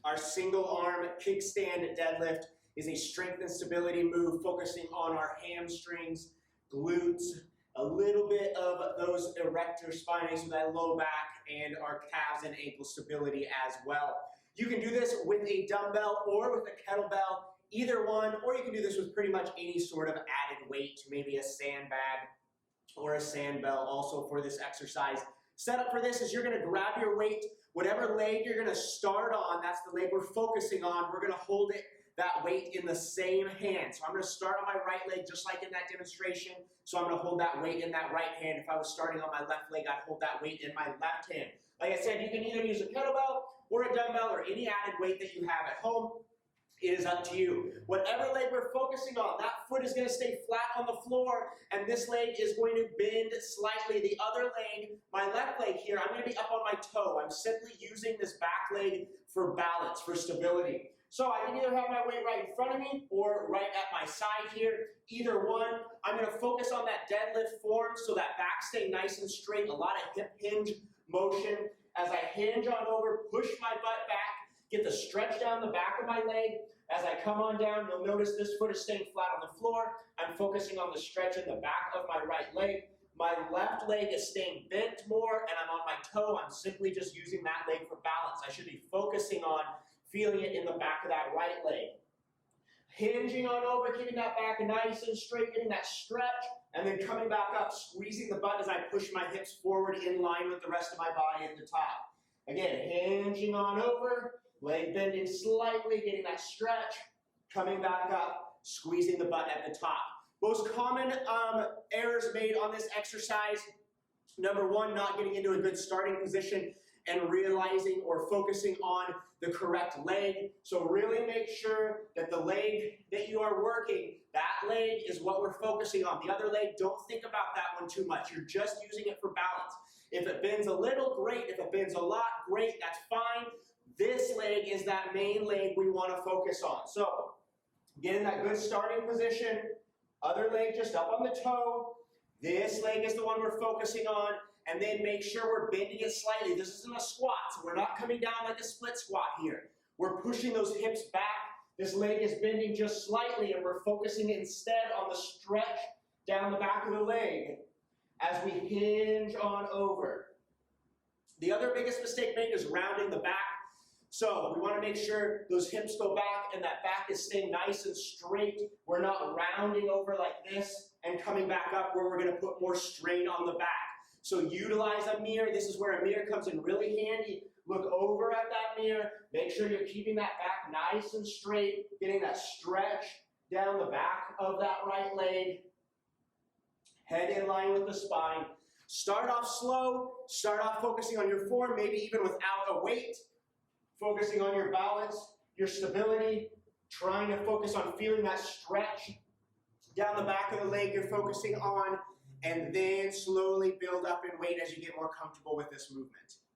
Our single arm kickstand deadlift is a strength and stability move focusing on our hamstrings, glutes, a little bit of those erector spinae, so that low back, and our calves and ankle stability as well. You can do this with a dumbbell or with a kettlebell, either one, or you can do this with pretty much any sort of added weight, maybe a sandbag or a sandbell also for this exercise. Setup for this is you're going to grab your weight, whatever leg you're going to start on, that's the leg we're focusing on, we're going to hold that weight in the same hand. So I'm going to start on my right leg just like in that demonstration. So I'm going to hold that weight in that right hand. If I was starting on my left leg, I'd hold that weight in my left hand. Like I said, you can either use a kettlebell or a dumbbell or any added weight that you have at home. It is up to you. Whatever leg we're focusing on, that foot is going to stay flat on the floor, and this leg is going to bend slightly. The other leg, my left leg here, I'm going to be up on my toe. I'm simply using this back leg for balance, for stability. So I can either have my weight right in front of me or right at my side here. Either one. I'm going to focus on that deadlift form so that back stay nice and straight. A lot of hip hinge motion. As I hinge on over, push my butt back. Get the stretch down the back of my leg. As I come on down, you'll notice this foot is staying flat on the floor. I'm focusing on the stretch in the back of my right leg. My left leg is staying bent more, and I'm on my toe. I'm simply just using that leg for balance. I should be focusing on feeling it in the back of that right leg. Hinging on over, keeping that back nice and straight, getting that stretch, and then coming back up, squeezing the butt as I push my hips forward in line with the rest of my body at the top. Again, hinging on over, leg bending slightly, getting that stretch, coming back up, squeezing the butt at the top. Most common errors made on this exercise, number one, not getting into a good starting position and realizing or focusing on the correct leg. So really make sure that the leg that you are working, that leg is what we're focusing on. The other leg, don't think about that one too much. You're just using it for balance. If it bends a little, great. If it bends a lot, great. That's fine. This leg is that main leg we want to focus on. So get in that good starting position. Other leg just up on the toe. This leg is the one we're focusing on, and then make sure we're bending it slightly. This isn't a squat, so we're not coming down like a split squat here. We're pushing those hips back. This leg is bending just slightly, and we're focusing instead on the stretch down the back of the leg as we hinge on over. The other biggest mistake made is rounding the back. So we want to make sure those hips go back and that back is staying nice and straight. We're not rounding over like this and coming back up where we're going to put more strain on the back. So utilize a mirror. This is where a mirror comes in really handy. Look over at that mirror. Make sure you're keeping that back nice and straight, getting that stretch down the back of that right leg. Head in line with the spine. Start off slow. Start off focusing on your form, maybe even without a weight. Focusing on your balance, your stability, trying to focus on feeling that stretch down the back of the leg you're focusing on, and then slowly build up in weight as you get more comfortable with this movement.